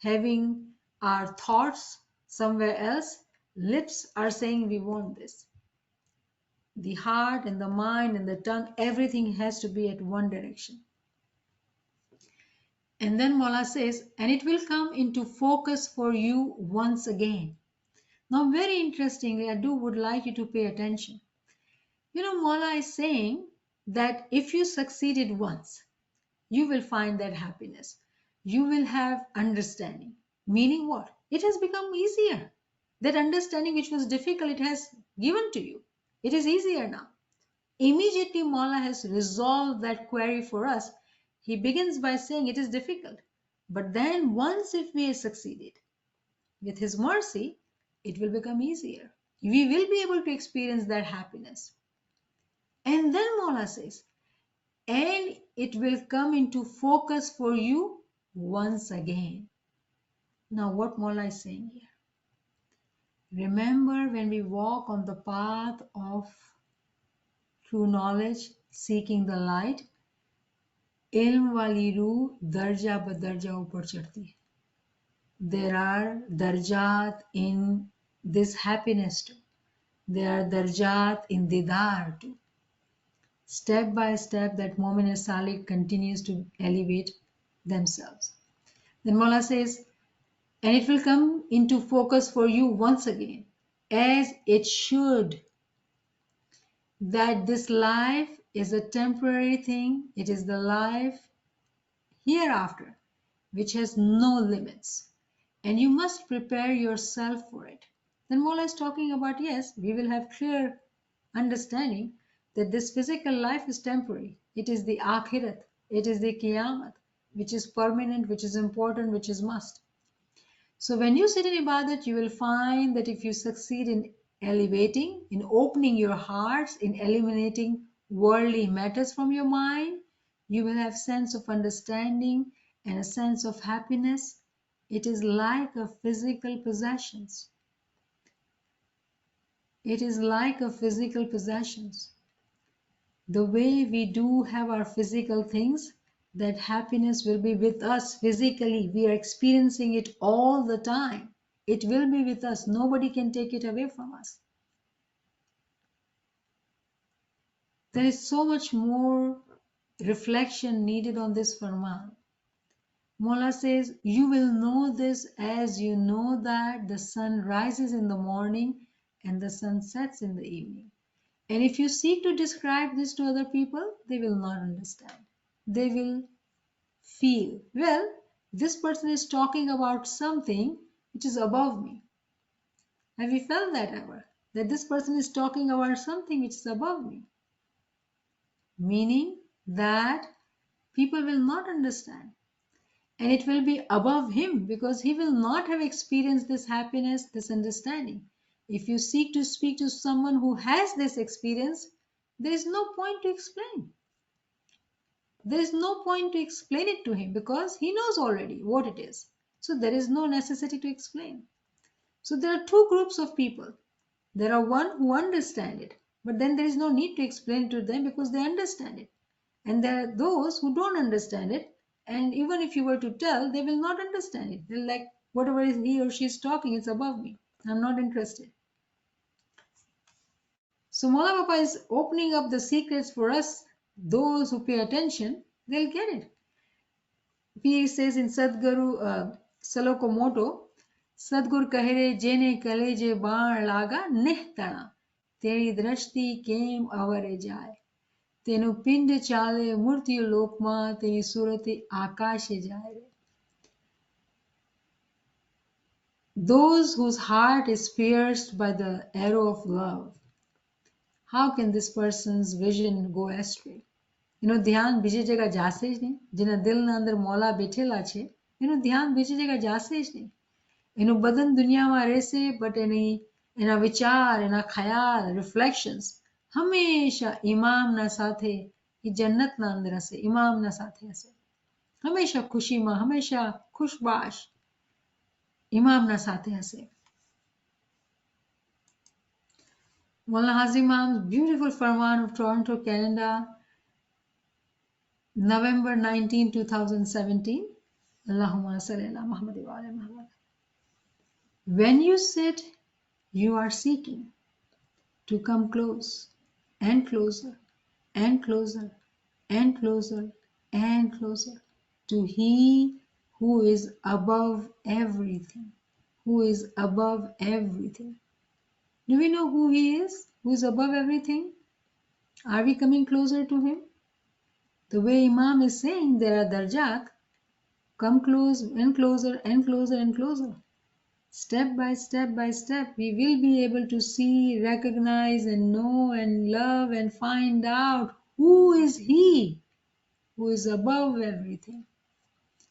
having our thoughts somewhere else. Lips are saying we want this. The heart and the mind and the tongue, everything has to be at one direction. And then Mola says, and it will come into focus for you once again. Now, very interestingly, I would like you to pay attention. You know, Mola is saying that if you succeeded once, you will find that happiness. You will have understanding. Meaning what? It has become easier. That understanding which was difficult, it has given to you. It is easier now. Immediately, Mola has resolved that query for us. He begins by saying it is difficult. But then, once if we have succeeded, with His mercy, it will become easier. We will be able to experience that happiness. And then Mola says, and it will come into focus for you once again. Now, what Mola is saying here? Remember when we walk on the path of true knowledge, seeking the light, ilm wali रूह darja badarja upar chadti hai. There are darjat in this happiness too. There are darjat in didar too. Step by step, that Mu'min Salik continues to elevate themselves. Then Mola says, and it will come into focus for you once again, as it should, that this life is a temporary thing. It is the life hereafter, which has no limits. And you must prepare yourself for it. Then Mola is talking about, yes, we will have clear understanding that this physical life is temporary. It is the akhirat, it is the Qiyamat, which is permanent, which is important, which is must. So when you sit in ibadat, you will find that if you succeed in elevating, in opening your hearts, in eliminating worldly matters from your mind, you will have sense of understanding and a sense of happiness. It is like a physical possessions. It is like a physical possessions. The way we do have our physical things, that happiness will be with us physically. We are experiencing it all the time. It will be with us. Nobody can take it away from us. There is so much more reflection needed on this farman. Mola says, you will know this as you know that the sun rises in the morning and the sun sets in the evening. And if you seek to describe this to other people, they will not understand. They will feel, well, this person is talking about something which is above me. Have you felt that ever? That this person is talking about something which is above me. Meaning that people will not understand. And it will be above him because he will not have experienced this happiness, this understanding. If you seek to speak to someone who has this experience, there is no point to explain. There is no point to explain it to him because he knows already what it is. So there is no necessity to explain. So there are two groups of people. There are one who understand it, but then there is no need to explain it to them because they understand it. And there are those who don't understand it, and even if you were to tell, they will not understand it. They're like, whatever he or she is talking, it's above me. I'm not interested. So Mola Baba is opening up the secrets for us. Those who pay attention, they'll get it. He says in Sadguru Salokomoto, Sadgur kahre jene kaleje baan laga nehtana, teri drashti kem avare jaye. Tenu pind chale murti lokma, teni surati akashe jaye. Those whose heart is pierced by the arrow of love, how can this person's vision go astray? ધ્યાન બીજી જગ્યા જાશે જ નહીં. જેના દિલના અંદર મોલા બેઠેલા છે એનું ધ્યાન બીજી જગ્યા જાશે જ નહીં. એનું બદન દુનિયામાં રહેશે, બટ એના વિચાર, એના ખ્યાલ, રિફ્લેક્શન્સ હંમેશા ઇમામના સાથે એ જન્નતના અંદર હશે, ઇમામના સાથે હશે. હંમેશા ખુશીમાં, હંમેશા ખુશબાશ ઇમામના સાથે હશે. Maulana Hazim Imam's beautiful Farman of Toronto, Canada, November 19, 2017. Allahumma salli ala Muhammad wa ala Muhammad. When you sit, you are seeking to come close and closer and closer and closer and closer to He who is above everything, who is above everything. Do we know who He is, who is above everything? Are we coming closer to Him? The way Imam is saying there are darjat, come close and closer and closer and closer. Step by step by step, we will be able to see, recognize, and know and love and find out who is He who is above everything.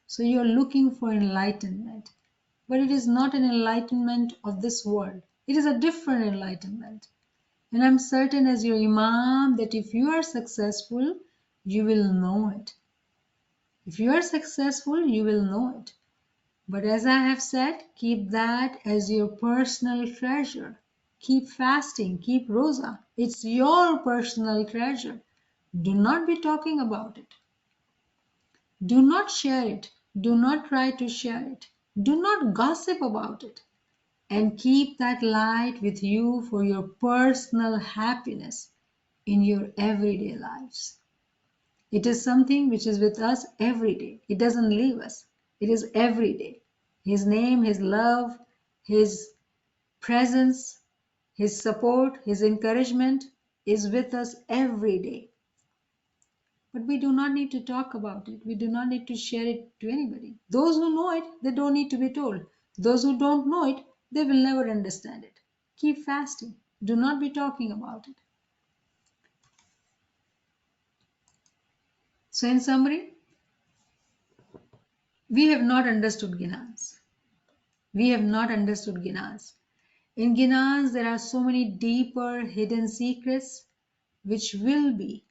So you're looking for enlightenment, but it is not an enlightenment of this world. It is a different enlightenment. And I'm certain as your Imam that if you are successful, you will know it. If you are successful, you will know it. But as I have said, keep that as your personal treasure. Keep fasting, keep rosa. It's your personal treasure. Do not be talking about it. Do not share it. Do not try to share it. Do not gossip about it. And keep that light with you for your personal happiness in your everyday lives. It is something which is with us every day. It doesn't leave us. It is every day. His name, His love, His presence, His support, His encouragement is with us every day. But we do not need to talk about it. We do not need to share it to anybody. Those who know it, they don't need to be told. Those who don't know it, they will never understand it. Keep fasting. Do not be talking about it. So in summary, we have not understood Ginans. We have not understood Ginans. In Ginans, there are so many deeper hidden secrets which will be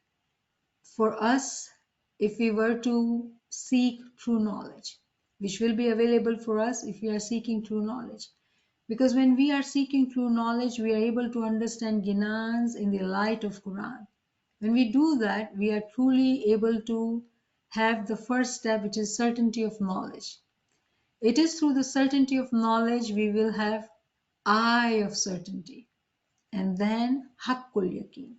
for us if we were to seek true knowledge, which will be available for us if we are seeking true knowledge. Because when we are seeking true knowledge, we are able to understand Ginans in the light of Quran. When we do that, we are truly able to have the first step, which is certainty of knowledge. It is through the certainty of knowledge we will have eye of certainty, and then Haqqul Yaqeen.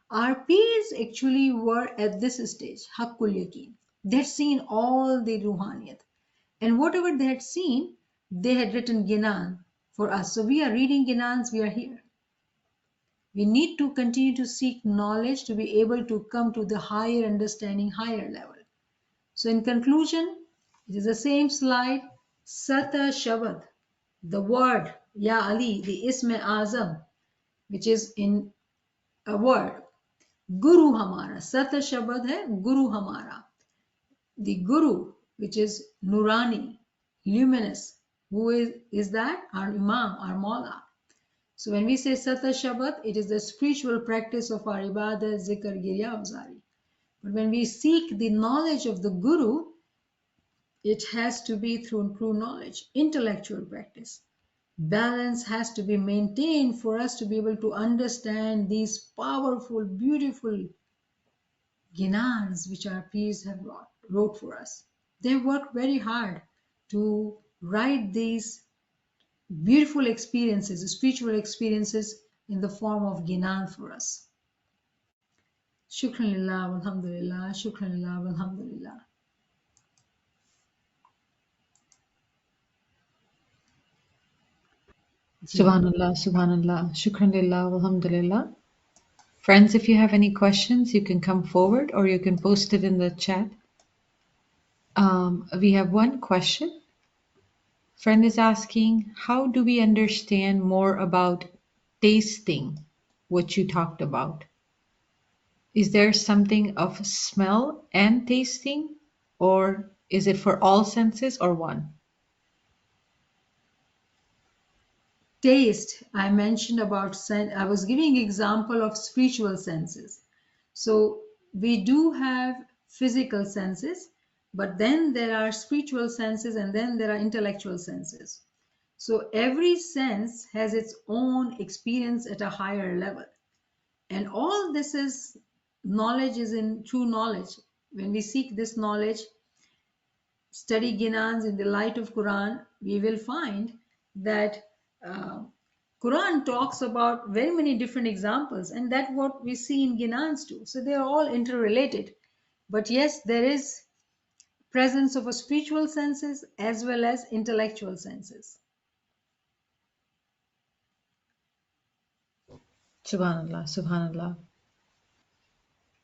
Our peers actually were at this stage, Haqqul Yaqeen. They had seen all the Ruhaniyat, and whatever they had seen, they had written Ginan for us. So we are reading Ginans, we are here. We need to continue to seek knowledge to be able to come to the higher understanding, higher level. So in conclusion, it is the same slide. Sata Shabad, the word, Ya Ali, the Ism-i Azam, which is in a word. Guru Hamara, Sata Shabad hai Guru Hamara. The Guru, which is Nurani, luminous. Who is that? Our Imam, our Maula. So when we say Sata Shabad, it is the spiritual practice of our Ibadah, Zikr, Girya, Avzari. But when we seek the knowledge of the Guru, it has to be through true knowledge, intellectual practice. Balance has to be maintained for us to be able to understand these powerful, beautiful Ginans which our peers have wrote for us. They worked very hard to write these beautiful experiences, spiritual experiences in the form of Ginan for us. Shukran lillah, alhamdulillah, shukran lillah, alhamdulillah. Subhanallah, Subhanallah, Shukran lillah, alhamdulillah. Friends, if you have any questions, you can come forward or you can post it in the chat. We have one question. Friend is asking, how do we understand more about tasting what you talked about? Is there something of smell and tasting, or is it for all senses or one? Taste, I mentioned about I was giving example of spiritual senses. So we do have physical senses, but then there are spiritual senses and then there are intellectual senses. So every sense has its own experience at a higher level. And all this is knowledge, is in true knowledge. When we seek this knowledge, study Ginans in the light of Quran, we will find that uh, Quran talks about very many different examples, and that's what we see in Ginans too. So they are all interrelated. But yes, there is presence of a spiritual senses as well as intellectual senses. Subhanallah, Subhanallah.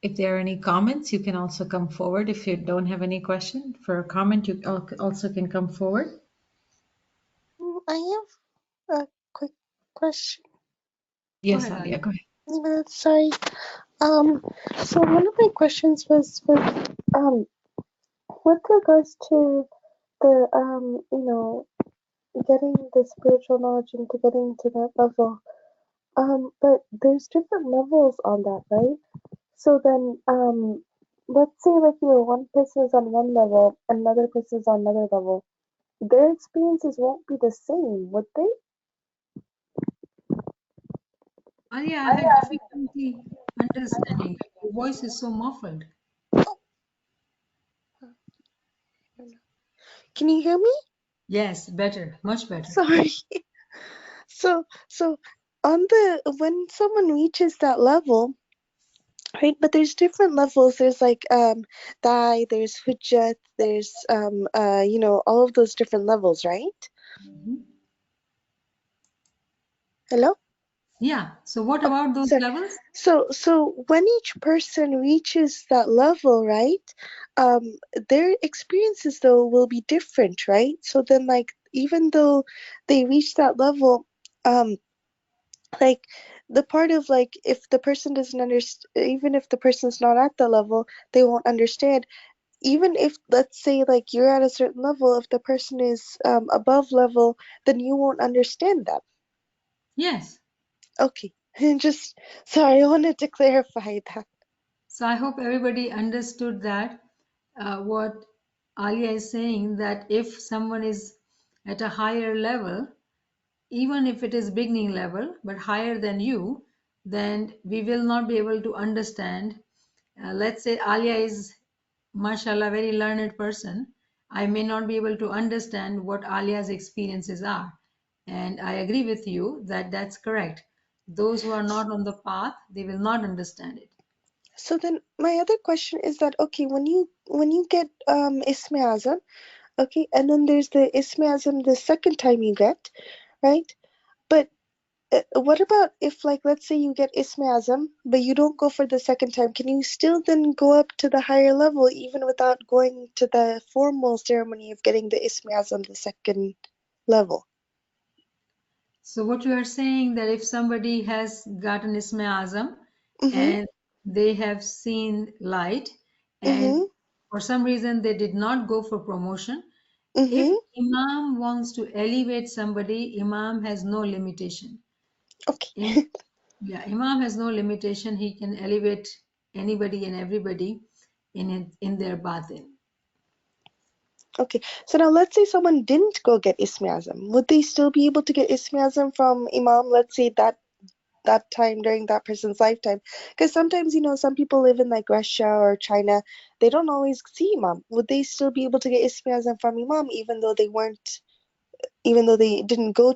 If there are any comments, you can also come forward. If you don't have any question for a comment, you also can come forward. I have a quick question. Go Yes, ahead, Alia, Ali. go ahead. Sorry. So one of my questions was with regards to the getting the spiritual knowledge and to getting to that level. But there's different levels on that, right? So then, let's say like one person is on one level, another person is on another level. Their experiences won't be the same, would they? Ali, I had difficulty understanding. Your voice is so muffled. Can you hear me? Yes, better, much better. Sorry. So on when someone reaches that level, right? But there's different levels. There's like Dai, there's Hujjat, there's all of those different levels, right? Mhm. Hello? Yeah. So what about those Sorry. levels? So when each person reaches that level, right? Their experiences though will be different, right? So then like even though they reach that level, like the part of like if the person doesn't understand, even if the person's not at the level, they won't understand. Even if let's say like you're at a certain level, if the person is above level, then you won't understand them. Yes. Okay. Just sorry, I wanted to clarify that. So I hope everybody understood that what Alia is saying, that if someone is at a higher level, even if it is beginning level, but higher than you, then we will not be able to understand. Let's say Alia is, mashallah, very learned person. I may not be able to understand what Alia's experiences are. And I agree with you that that's correct. Those who are not on the path, they will not understand it. So then my other question is that okay, when you get Ism-i Azam, okay, and then there's the Ism-i Azam the second time you get, right? But what about if like let's say you get Ism-i Azam but you don't go for the second time, can you still then go up to the higher level even without going to the formal ceremony of getting the Ism-i Azam the second level? So what you are saying, that if somebody has gotten Ism-i Azam Mm-hmm. and they have seen light, and Mm-hmm. for some reason they did not go for promotion, if Mm-hmm. Imam wants to elevate somebody, Imam has no limitation. Im- Okay. yeah, Imam has no limitation. He can elevate anybody and everybody in their batin. Okay. So now let's say someone didn't go get Ism-i Azam. Would they still be able to get Ism-i Azam from Imam, let's say that time during that person's lifetime? Because sometimes some people live in like Russia or China, they don't always see Imam. Would they still be able to get Ism-i Azam from Imam even though they didn't go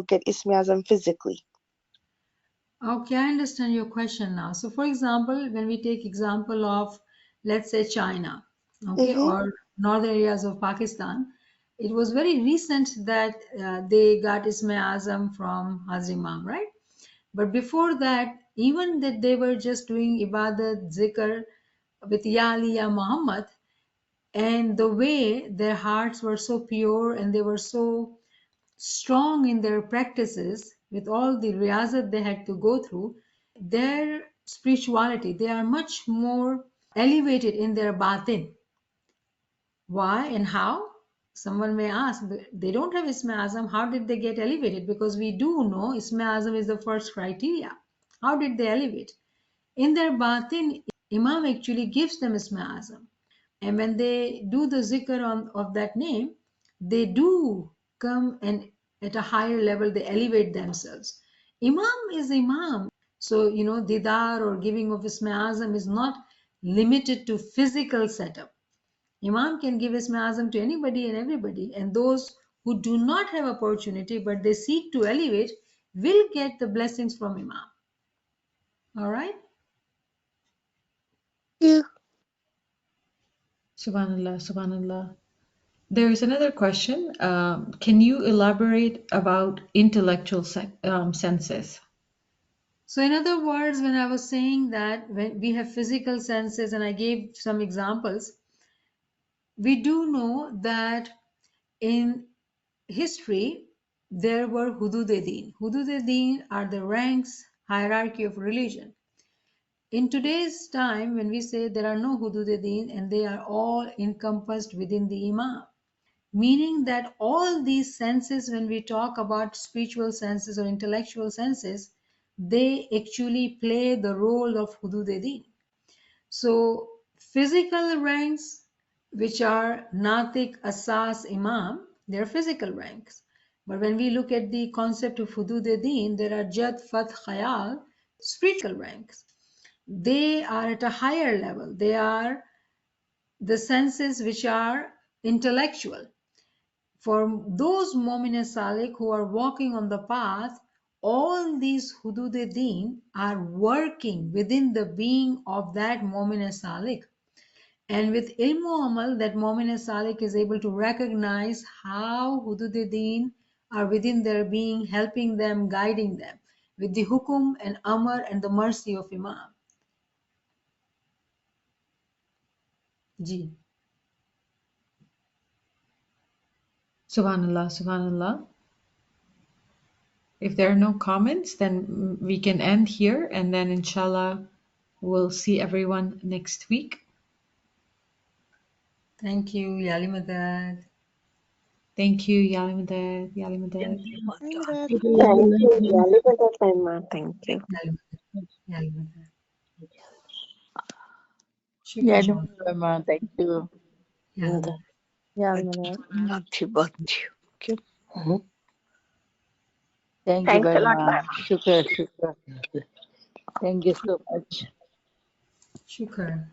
get Ism-i Azam physically? Okay, I understand your question now. So, for example, when we take example of, let's say, China, okay, Mm-hmm. or northern areas of Pakistan, it was very recent that they got Ism-i Azam from Hazrat Imam, right? But before that, even that they were just doing ibadat, zikr with Ya Ali, Ya Muhammad, and the way their hearts were so pure and they were so strong in their practices with all the riyazat they had to go through, their spirituality, they are much more elevated in their batin. Why and how? Someone may ask, they don't have Ism-i Azam, how did they get elevated? Because we do know Ism-i Azam is the first criteria. How did they elevate? In their batin, Imam actually gives them Ism-i Azam. And when they do the zikr of that name, they do come and at a higher level, they elevate themselves. Imam is Imam. So, didar or giving of Ism-i Azam is not limited to physical setup. Imam can give Ism-i Azam to anybody and everybody, and those who do not have opportunity but they seek to elevate will get the blessings from Imam. All right? You. Subhanallah, subhanallah. There's another question. Can you elaborate about intellectual senses? So, in other words, when I was saying that when we have physical senses, and I gave some examples, we do know that in history there were hudud-e-din. Hudud-e-din are the ranks, hierarchy of religion. In today's time, when we say there are no hudud-e-din and they are all encompassed within the Imam, meaning that all these senses, when we talk about spiritual senses or intellectual senses, they actually play the role of hudud-e-din. So physical ranks, which are Natik, Asas, Imam, they are physical ranks. But when we look at the concept of hudud-e-din, there are Jad, Fath, Khayal, spiritual ranks. They are at a higher level. They are the senses which are intellectual. For those Mu'min Salik who are walking on the path, all these hudud-e-din are working within the being of that Mu'min Salik. And with ilmu amal, that Mu'min Salik is able to recognize how hudud-e-din are within their being, helping them, guiding them with the hukum and amr and the mercy of Imam. Ji. Subhanallah, subhanallah. If there are no comments, then we can end here, and then inshallah we'll see everyone next week. Thank you, Yali Madad. Thank you, Yali Madad, Yali Madad. Bye, Dad. Thank you. Really good time. Thank you. Yali Madad. Yali Madad. Yeah, Shukran. no, thank you. Yali. Yeah, Madam. Bhakti, bhakti. Okay. Thank you Thanks a very lot, ma'am. much. Shukr, shukr. Thank you so much. Shukran.